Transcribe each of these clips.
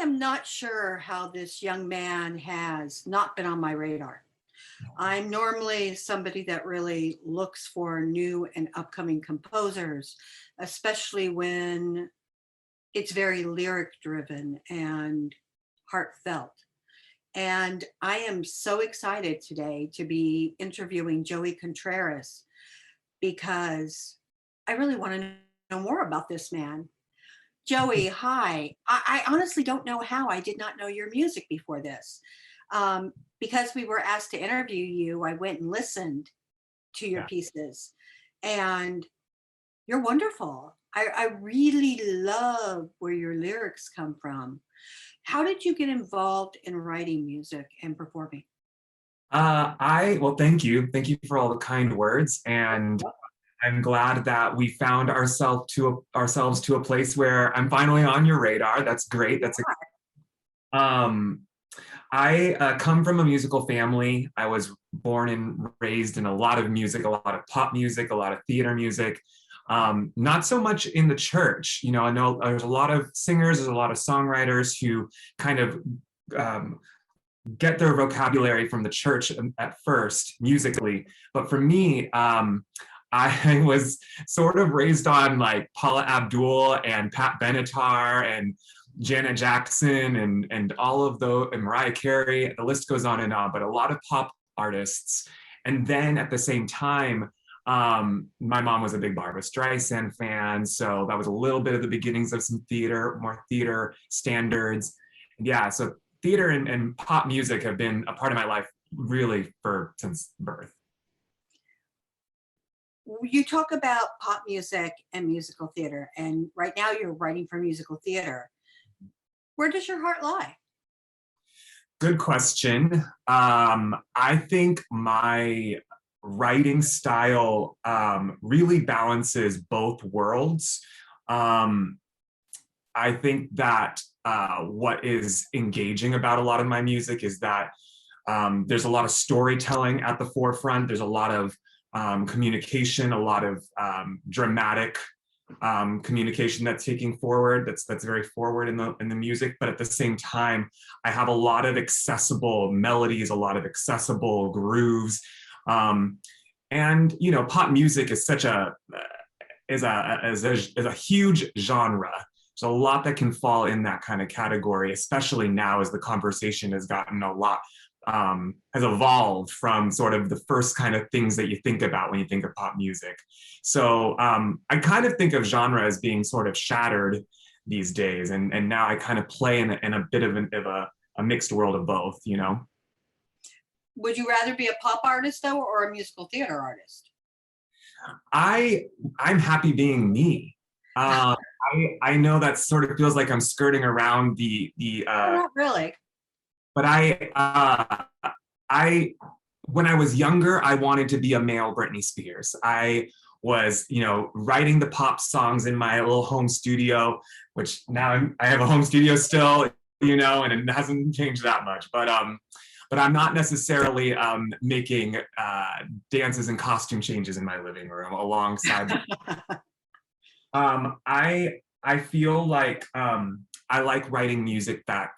am not sure how this young man has not been on my radar. I'm normally somebody that really looks for new and upcoming composers, especially when it's very lyric driven and heartfelt. And I am so excited today to be interviewing Joey Contreras because I really want to know more about this man. Joey, hi. I honestly don't know how I did not know your music before this. Because we were asked to interview you, I went and listened to your Yeah. pieces, and you're wonderful. I really love where your lyrics come from. How did you get involved in writing music and performing? Well, thank you. Thank you for all the kind words. And I'm glad that we found ourselves to a place where I'm finally on your radar. That's great. Um, I come from a musical family. I was born and raised in a lot of music, a lot of pop music, a lot of theater music. Not so much in the church. You know, I know there's a lot of singers, there's a lot of songwriters who kind of um, get their vocabulary from the church at first, musically. But for me, I was sort of raised on like Paula Abdul and Pat Benatar and Janet Jackson and all of those, and Mariah Carey. The list goes on and on, but a lot of pop artists. And then at the same time, my mom was a big Barbra Streisand fan, so that was a little bit of the beginnings of some theater, more theater standards. Yeah, so theater and pop music have been a part of my life really since birth. You talk about pop music and musical theater, and right now you're writing for musical theater. Where does your heart lie? Good question. I think my writing style really balances both worlds. I think that what is engaging about a lot of my music is that there's a lot of storytelling at the forefront. There's a lot of communication, a lot of dramatic communication that's taking forward. That's very forward in the music. But at the same time, I have a lot of accessible melodies, a lot of accessible grooves, and you know, pop music is such is a huge genre. There's a lot that can fall in that kind of category, especially now as the conversation has gotten a lot, has evolved from sort of the first kind of things that you think about when you think of pop music. So I kind of think of genre as being sort of shattered these days. And now I kind of play in a bit of a mixed world of both, you know? Would you rather be a pop artist though, or a musical theater artist? I'm happy being me. I know that sort of feels like I'm skirting around Not really. but I when I was younger, I wanted to be a male Britney Spears. I was, you know, writing the pop songs in my little home studio, which now I have a home studio still, you know, and it hasn't changed that much. But I'm not necessarily making dances and costume changes in my living room alongside. I feel like I like writing music that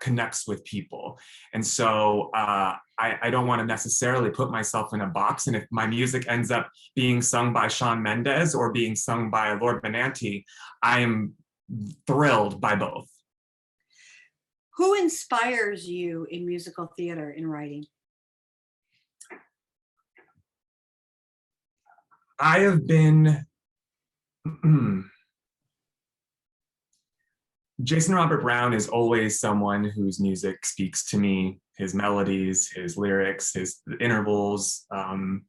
connects with people, and so I don't want to necessarily put myself in a box. And if my music ends up being sung by Shawn Mendes or being sung by Lord Benanti, I am thrilled by both. Who inspires you in musical theater in writing? I have been Jason Robert Brown is always someone whose music speaks to me, his melodies, his lyrics, his intervals. I'm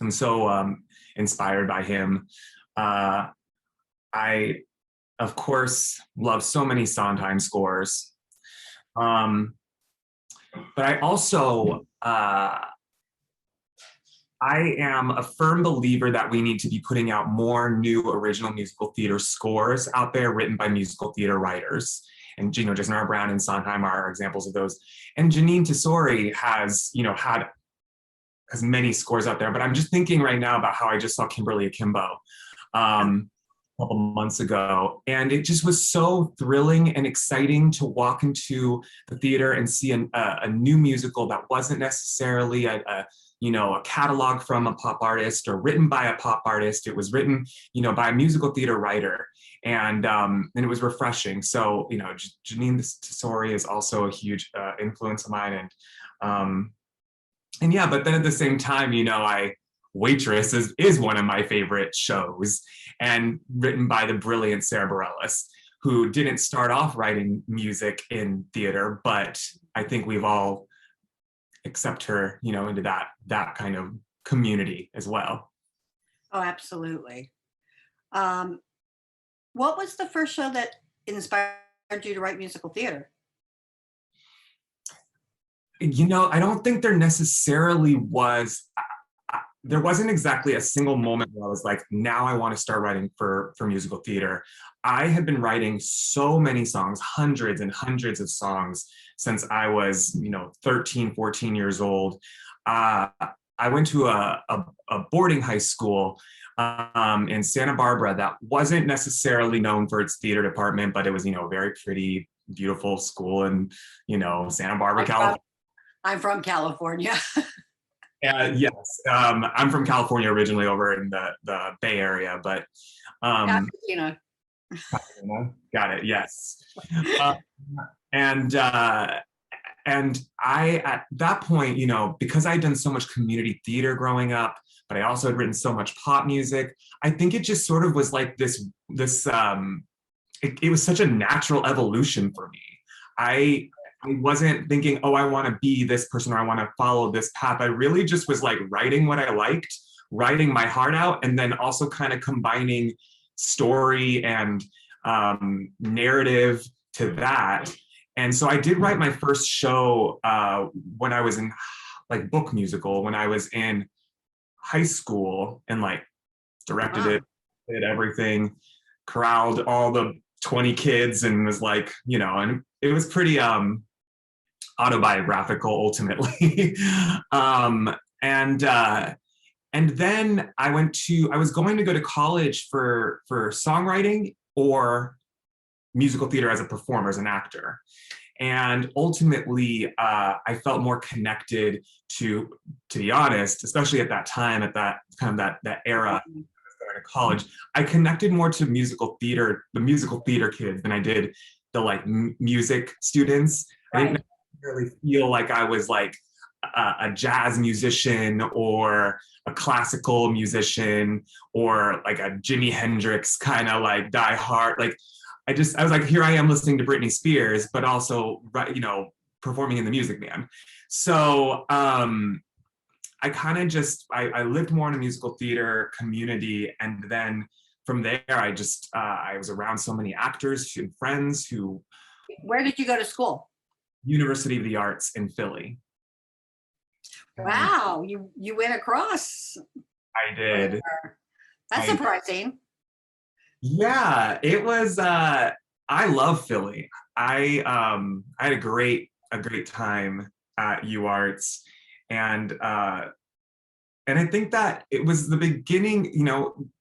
so inspired by him. I, of course, love so many Sondheim scores. But I also, I am a firm believer that we need to be putting out more new original musical theater scores out there written by musical theater writers. And, you know, Jason R. Brown and Sondheim are examples of those. And Janine Tesori has, you know, has many scores out there. But I'm just thinking right now about how I just saw Kimberly Akimbo. couple months ago, and it just was so thrilling and exciting to walk into the theater and see a new musical that wasn't necessarily a catalog from a pop artist or written by a pop artist. It was written by a musical theater writer, and it was refreshing. So Janine Tesori is also a huge influence of mine, and yeah, but then at the same time, Waitress is one of my favorite shows, and written by the brilliant Sarah Bareilles, who didn't start off writing music in theater, but I think we've all accept her, into that kind of community as well. Oh, absolutely. Um, what was the first show that inspired you to write musical theater? I don't think there necessarily was. There wasn't exactly a single moment where I was like, now I want to start writing for musical theater. I had been writing so many songs, hundreds and hundreds of songs since I was, 13, 14 years old. I went to a boarding high school in Santa Barbara that wasn't necessarily known for its theater department, but it was, a very pretty, beautiful school in, Santa Barbara, California. I'm from California. Yes, I'm from California originally, over in the Bay Area, but Pasadena. got it. Yes, uh, and uh, and I at that point, because I'd done so much community theater growing up, but I also had written so much pop music. I think it just sort of was like it was such a natural evolution for me. I wasn't thinking, oh, I want to be this person or I want to follow this path. I really just was like writing what I liked, writing my heart out, and then also kind of combining story and narrative to that. And so I did write my first show when I was in like book musical, when I was in high school, and like directed Wow. it, did everything, corralled all the 20 kids, and was like, and it was pretty autobiographical ultimately. um, and uh, and then I was going to go to college for songwriting or musical theater as a performer, as an actor. And ultimately, I felt more connected to be honest, especially at that time, at that kind of that era, going to college, I connected more to the musical theater kids, than I did the like music students. I didn't Right. necessarily feel like I was like a jazz musician or a classical musician or like a Jimi Hendrix kind of like die hard. Like I was like, here I am listening to Britney Spears, but also, performing in the Music Man. So I kind of I lived more in a musical theater community, and then from there I was around so many actors and friends who. Where did you go to school? University of the Arts in Philly. And Wow, you went across. I did. That's I, surprising. yeah, it was. I love Philly. I had a great time at UArts, and I think that it was the beginning.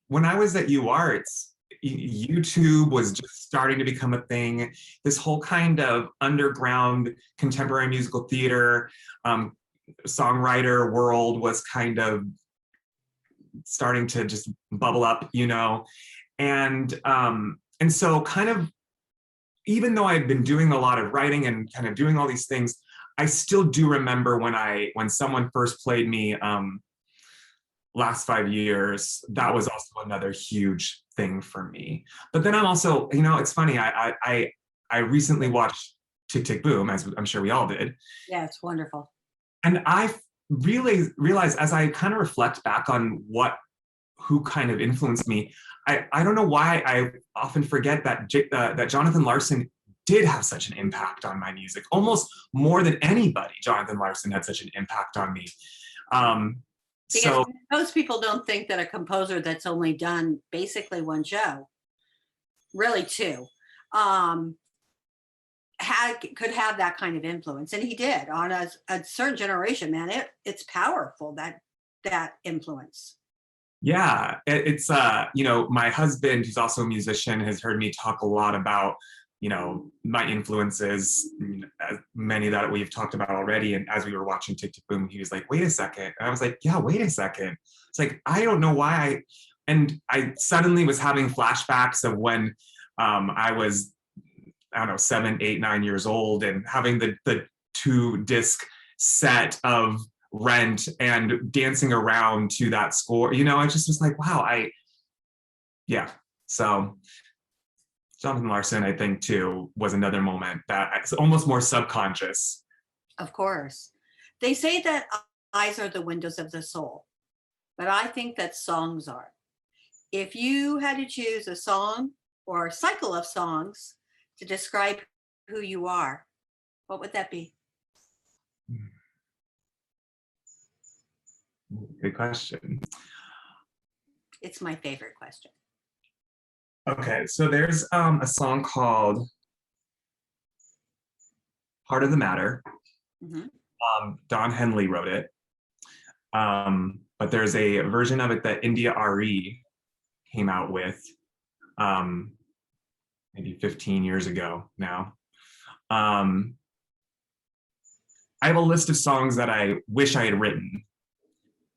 When I was at UArts, YouTube was just starting to become a thing. This whole kind of underground contemporary musical theater songwriter world was kind of starting to just bubble up, and so kind of, even though I've been doing a lot of writing and kind of doing all these things, I still do remember when someone first played me last 5 years. That was also another huge thing for me. But then I'm also, it's funny. I recently watched Tick Tick Boom, as I'm sure we all did, Yeah, it's wonderful. and I really realized, as I kind of reflect back on who kind of influenced me, I don't know why I often forget that Jonathan Larson did have such an impact on my music, almost more than anybody. Jonathan Larson had such an impact on me. Because So most people don't think that a composer that's only done basically one show, really two, um, could have that kind of influence, and he did on a certain generation. Man, it's powerful, that influence. Yeah, it's you know, my husband, who's also a musician, has heard me talk a lot about, you know, my influences, many that we've talked about already. And as we were watching Tick Tick Boom, he was like, "Wait a second," and I was like, "Yeah, wait a second." It's like I don't know why and I suddenly was having flashbacks of when I was, I don't know, 7, 8, 9 years old, and having the 2 disc set of Rent and dancing around to that score. You know, I just was like, wow, yeah. So Jonathan Larson, I think too, was another moment that it's almost more subconscious. Of course. They say that eyes are the windows of the soul, but I think that songs are. If you had to choose a song or a cycle of songs to describe who you are, what would that be? Good question. It's my favorite question. Okay, so there's a song called Heart of the Matter. Mhm. Don Henley wrote it. But there's a version of it that India RE came out with maybe 15 years ago now. I have a list of songs that I wish I had written,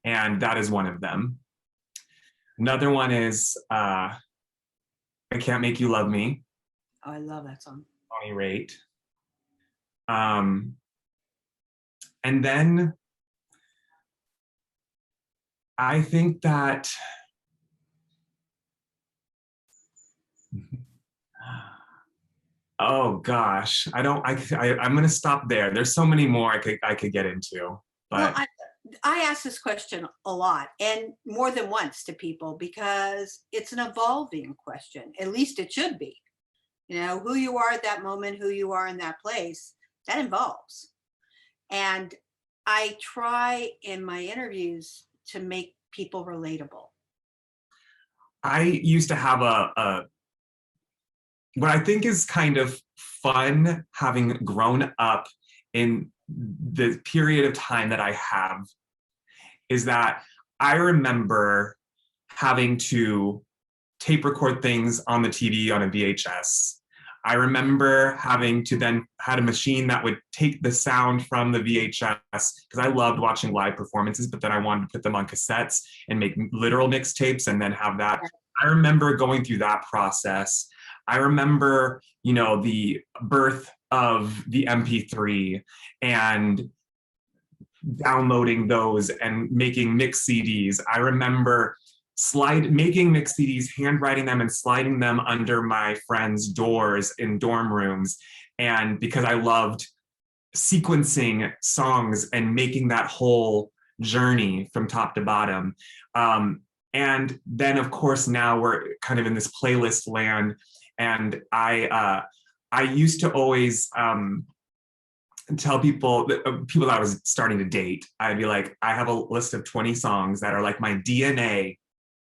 and that is one of them. Another one is I Can't Make You Love Me, Oh, I love that song. Bonnie Raitt. And then I think that oh gosh, I'm gonna stop there. There's so many more I could get into, Well, but I ask this question a lot and more than once to people because it's an evolving question. At least it should be. You know, who you are at that moment, who you are in that place, that involves. And I try in my interviews to make people relatable. I used to have a what I think is kind of fun having grown up in the period of time that I have is that I remember having to tape record things on the TV on a VHS. I remember having to then had a machine that would take the sound from the VHS because I loved watching live performances, but then I wanted to put them on cassettes and make literal mixtapes and then have that. I remember going through that process. I remember, you know, the birth of the MP3 and downloading those and making mix CDs. I remember making mix CDs, handwriting them and sliding them under my friends' doors in dorm rooms. And because I loved sequencing songs and making that whole journey from top to bottom. And then of course now we're kind of in this playlist land. And I used to always tell people that I was starting to date, I'd be like, I have a list of 20 songs that are like my DNA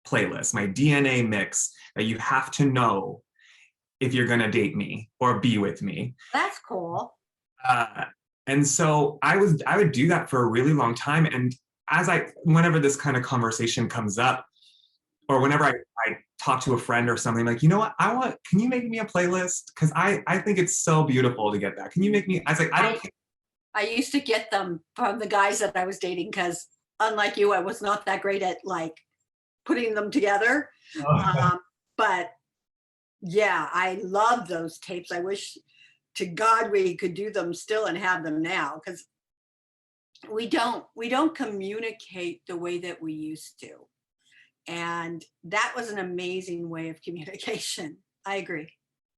playlist, my DNA mix that you have to know if you're gonna date me or be with me. That's cool. Uh, and so I would do that for a really long time. And whenever this kind of conversation comes up, or whenever I talk to a friend or something, like, you know what, can you make me a playlist? Because I think it's so beautiful to get that. Can you make me, I was like, I don't care. I used to get them from the guys that I was dating because unlike you, I was not that great at like putting them together. But yeah, I love those tapes. I wish to God we could do them still and have them now because we don't communicate the way that we used to. And that was an amazing way of communication. I agree.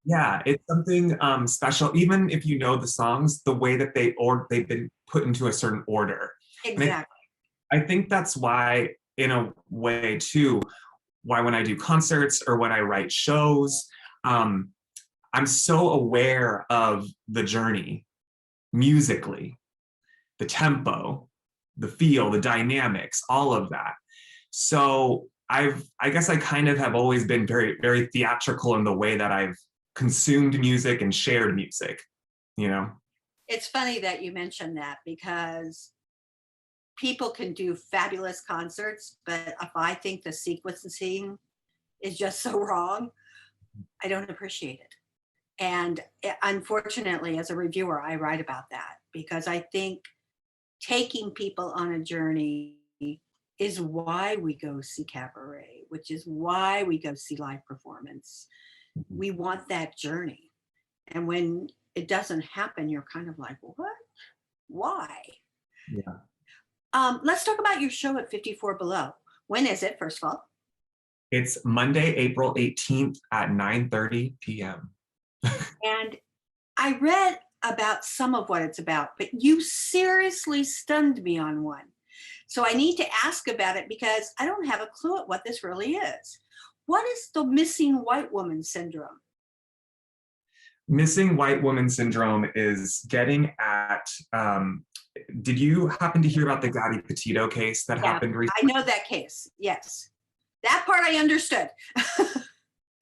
Yeah, it's something special. Even if you know the songs, the way that they've been put into a certain order. And Exactly. I think that's why, in a way, too, why when I do concerts or when I write shows, I'm so aware of the journey musically, the tempo, the feel, the dynamics, all of that. So I guess I kind of have always been very, very theatrical in the way that I've consumed music and shared music, you know? It's funny that you mentioned that because people can do fabulous concerts, but if I think the sequencing is just so wrong, I don't appreciate it. And unfortunately, as a reviewer, I write about that because I think taking people on a journey is why we go see cabaret, which is why we go see live performance. We want that journey. And when it doesn't happen, you're kind of like, what? Why? Yeah. Let's talk about your show at 54 Below. When is it, first of all? It's Monday, April 18th at 9:30 p.m. And I read about some of what it's about, but you seriously stunned me on one. So I need to ask about it because I don't have a clue at what this really is. What is the missing white woman syndrome? Missing white woman syndrome is getting at, did you happen to hear about the Gabby Petito case that Yeah, happened recently? I know that case. Yes. That part I understood.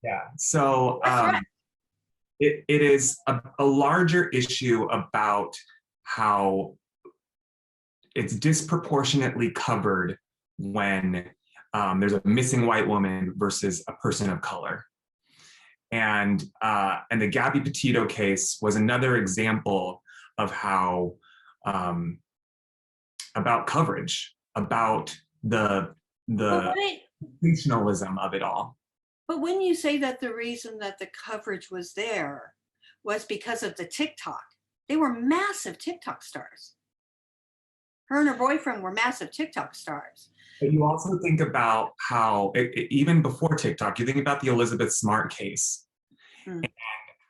Yeah. So That's right. it is a larger issue about how it's disproportionately covered when there's a missing white woman versus a person of color. And the Gabby Petito case was another example of how about coverage, about the sensationalism of it all. But when you say that the reason that the coverage was there was because of the TikTok, they were massive TikTok stars. Her and her boyfriend were massive TikTok stars. But you also think about how, even before TikTok, you think about the Elizabeth Smart case, and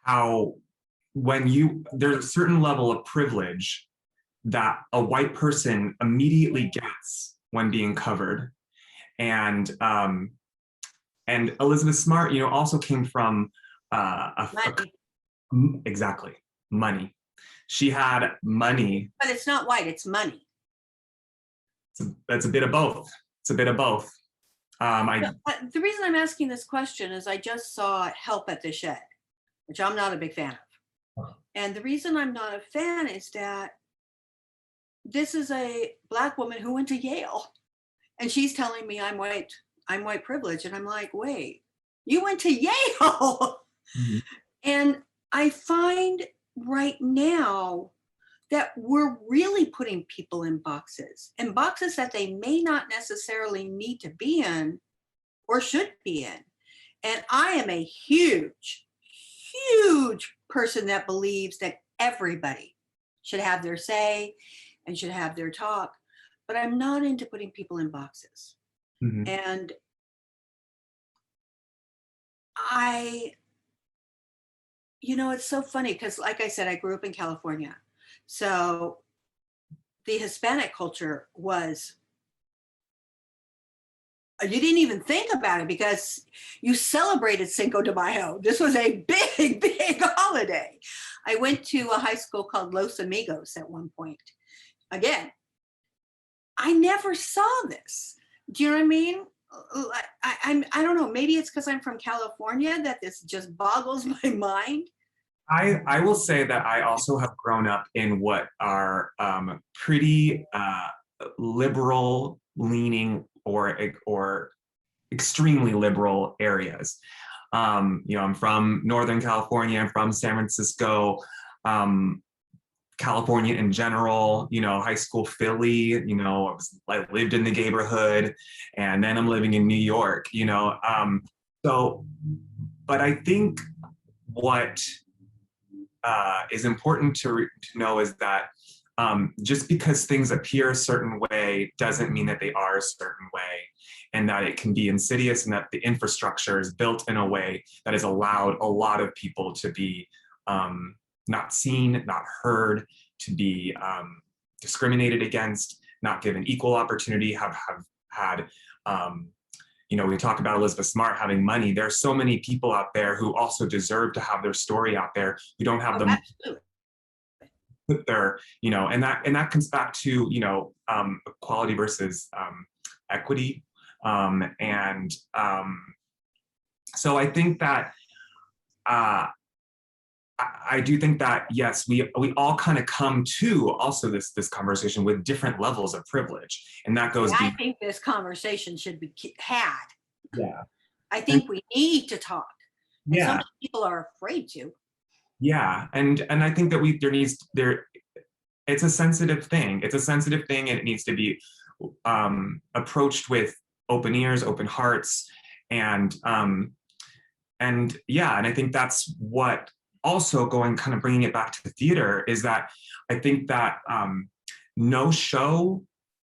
how there's a certain level of privilege that a white person immediately gets when being covered. And Elizabeth Smart, also came from exactly, money. She had money. But it's not white, it's money. That's a bit of both. It's a bit of both. The reason I'm asking this question is I just saw Help at the Shed, which I'm not a big fan of. And the reason I'm not a fan is that this is a Black woman who went to Yale, and she's telling me I'm white privilege. And I'm like, wait, you went to Yale? Mm-hmm. And I find right now that we're really putting people in boxes that they may not necessarily need to be in or should be in. And I am a huge, huge person that believes that everybody should have their say and should have their talk, but I'm not into putting people in boxes. Mm-hmm. And it's so funny because, like I said, I grew up in California. So the Hispanic culture was, you didn't even think about it because you celebrated Cinco de Mayo. This was a big, big holiday. I went to a high school called Los Amigos at one point. Again, I never saw this. Do you know what I mean? I don't know. Maybe it's because I'm from California that this just boggles my mind. I will say that I also have grown up in what are pretty liberal leaning or extremely liberal areas. I'm from Northern California. I'm from San Francisco, California in general. High school Philly. I lived in the neighborhood, and then I'm living in New York. But I think what is important to know is that just because things appear a certain way doesn't mean that they are a certain way, and that it can be insidious, and that the infrastructure is built in a way that has allowed a lot of people to be not seen, not heard, to be discriminated against, not given equal opportunity, have had we talk about Elizabeth Smart having money. There are so many people out there who also deserve to have their story out there, who don't have them put their, and that comes back to, equality versus equity. So I think that I do think that yes, we all kind of come to also this conversation with different levels of privilege, and that goes I beyond. think this conversation should be had. Yeah, I and think we need to talk, and so yeah, many people are afraid to. yeah, and I think that there it's a sensitive thing. It's a sensitive thing, and it needs to be approached with open ears, open hearts, and yeah, and I think that's what also going kind of bringing it back to the theater is that I think that no show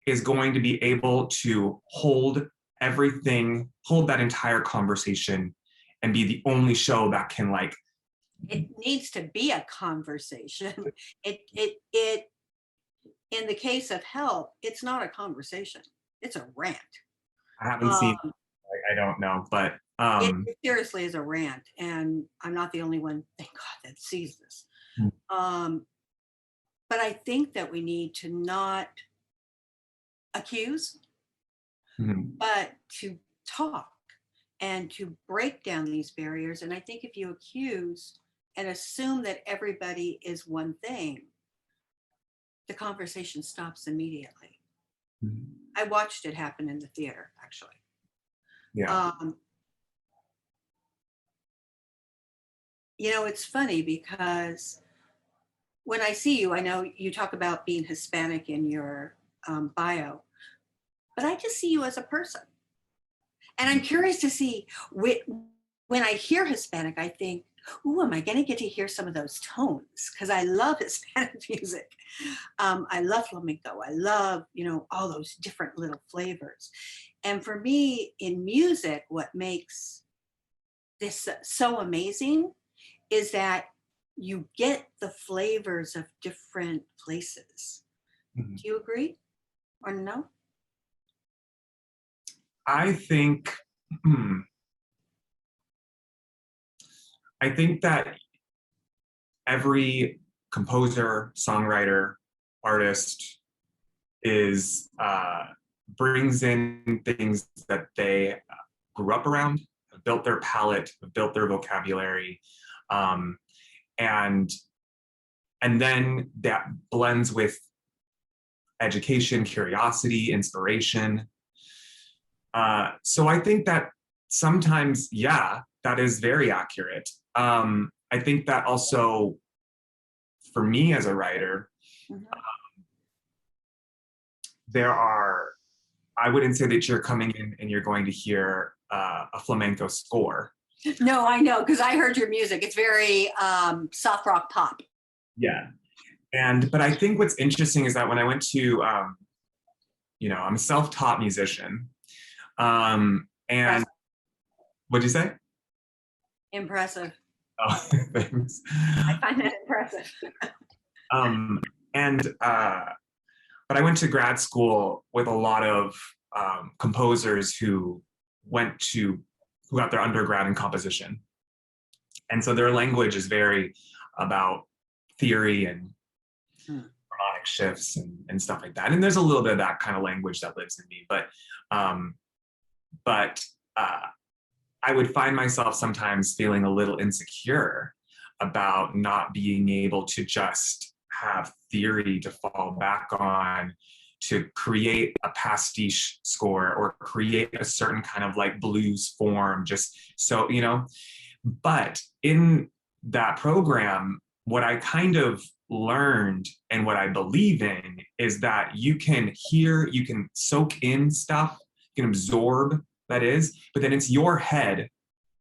is going to be able to hold everything, hold that entire conversation, and be the only show that can like. It needs to be a conversation. It in the case of Help, it's not a conversation. It's a rant. I haven't seen. Um, I don't know, but it seriously is a rant, and I'm not the only one, thank God, that sees this. Um, but I think that we need to not accuse, mhm. but to talk and to break down these barriers. And I think if you accuse and assume that everybody is one thing, the conversation stops immediately. I watched it happen in the theater, actually. Yeah. You know, it's funny because when I see you, I know you talk about being Hispanic in your bio, but I just see you as a person. And I'm curious to see when I hear Hispanic, I think, ooh, am I going to get to hear some of those tones? Because I love Hispanic music. I love flamenco. I love, you know, all those different little flavors. And for me, in music, what makes this so amazing is that you get the flavors of different places. Mhm. Do you agree or no? I think, hmm, I think that every composer, songwriter, artist is brings in things that they grew up around, have built their palette, have built their vocabulary, um, and then that blends with education, curiosity, inspiration. So I think that sometimes, yeah, that is very accurate. I think that also for me as a writer, Mhm. there are, I wouldn't say that you're coming in and you're going to hear a flamenco score. No, I know because I heard your music. It's very soft rock pop. Yeah. But I think what's interesting is that when I went to, I'm a self-taught musician. And Impressive. what'd you say? Impressive. Oh, thanks. I find that impressive. Um, and but I went to grad school with a lot of composers who who got their undergrad in composition, and so their language is very about theory and harmonic shifts and stuff like that. And there's a little bit of that kind of language that lives in me, um, but I would find myself sometimes feeling a little insecure about not being able to just have theory to fall back on to create a pastiche score or create a certain kind of like blues form, just so, But in that program, what I kind of learned and what I believe in is that you can hear, you can soak in stuff, you can absorb, that is, but then it's your head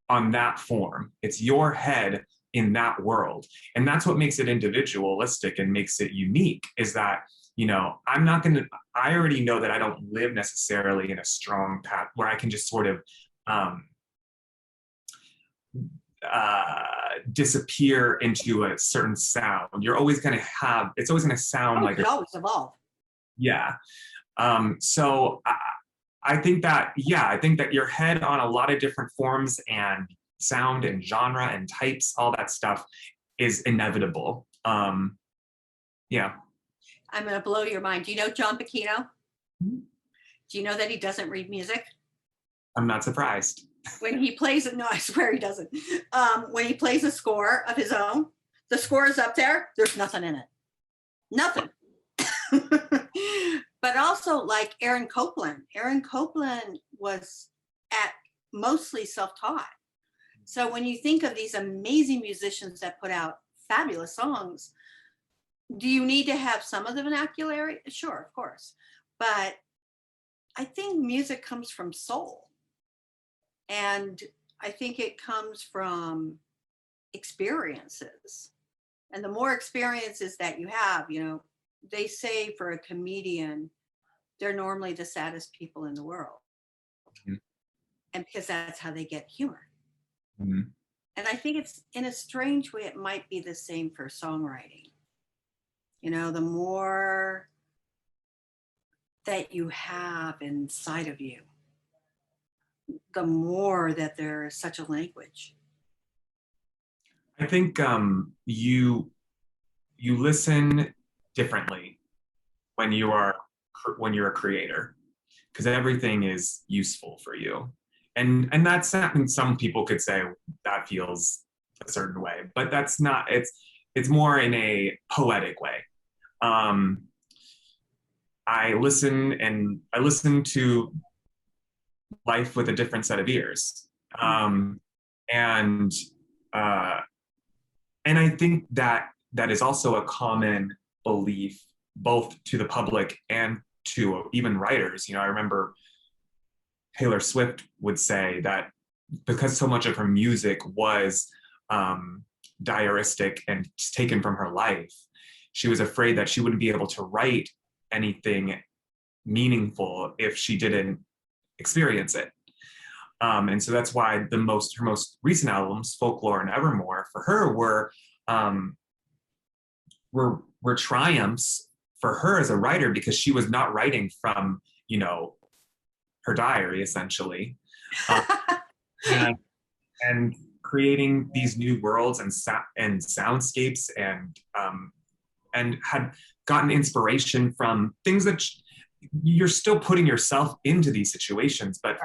on that form. It's your head in that world. And that's what makes it individualistic and makes it unique is that, I'm not going to, I already know that I don't live necessarily in a strong path where I can just sort of disappear into a certain sound. You're always going to have, it's always going to sound Oh, it like, could always evolve. yeah. So I think that, yeah, I think that your head on a lot of different forms and sound and genre and types, all that stuff is inevitable. Yeah. I'm going to blow your mind. Do you know John Pacino? Do you know that he doesn't read music? I'm not surprised. When he plays it, no, I swear he doesn't. When he plays a score of his own, The score is up there. There's nothing in it. Nothing. But also like Aaron Copland. Aaron Copland was at mostly self-taught. So when you think of these amazing musicians that put out fabulous songs, do you need to have some of the vernacular? Sure, of course. But I think music comes from soul. And I think it comes from experiences. And the more experiences that you have, you know, they say for a comedian, they're normally the saddest people in the world. Mm-hmm. And because that's how they get humor. Mm-hmm. And I think it's, in a strange way, it might be the same for songwriting. You know, the more that you have inside of you, the more that there is such a language. I think you listen differently when you're a creator, because everything is useful for you, and that's not, and some people could say that feels a certain way, but that's not. It's more in a poetic way. I listen to life with a different set of ears, and uh, and I think that is also a common belief, both to the public and to even writers. You know, I remember Taylor Swift would say that because so much of her music was diaristic and taken from her life, she was afraid that she wouldn't be able to write anything meaningful if she didn't experience it. And so that's why her most recent albums, Folklore and Evermore, for her were triumphs for her as a writer, because she was not writing from, you know, her diary essentially, and creating these new worlds and soundscapes, and had gotten inspiration from things that you're still putting yourself into these situations, but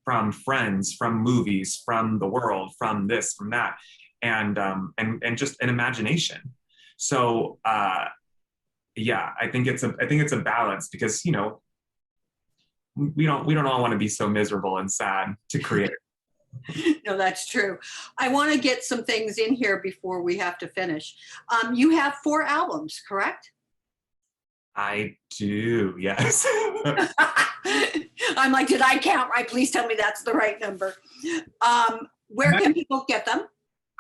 from friends, from movies, from the world, from this, from that, and just an imagination. So yeah, I think it's a balance, because, you know, we don't all want to be so miserable and sad to create. No, that's true. I want to get some things in here before we have to finish. You have 4 albums, correct? I do, yes. I'm like, did I count right? Please tell me that's the right number. Where can people get them?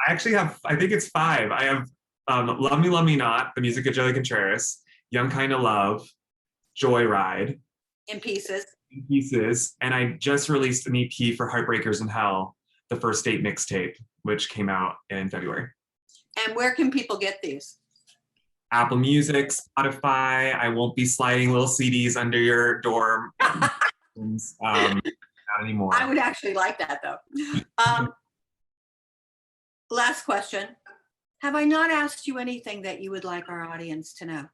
I actually have, I think it's 5. I have Love Me, Love Me Not, the music of Joey Contreras, Young Kind of Love, Joyride. In Pieces. In Pieces. And I just released an EP for Heartbreakers in Hell, the First Date mixtape, which came out in February. And where can people get these? Apple Music, Spotify. I won't be sliding little CDs under your door. Not anymore. I would actually like that, though. Last question. Have I not asked you anything that you would like our audience to know?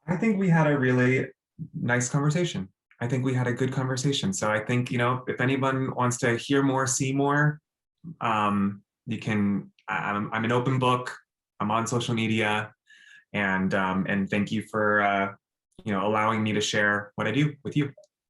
I think we had a really nice conversation. I think we had a good conversation. So I think, you know, if anyone wants to hear more, see more, you can, I'm an open book. I'm on social media, and thank you for, you know, allowing me to share what I do with you.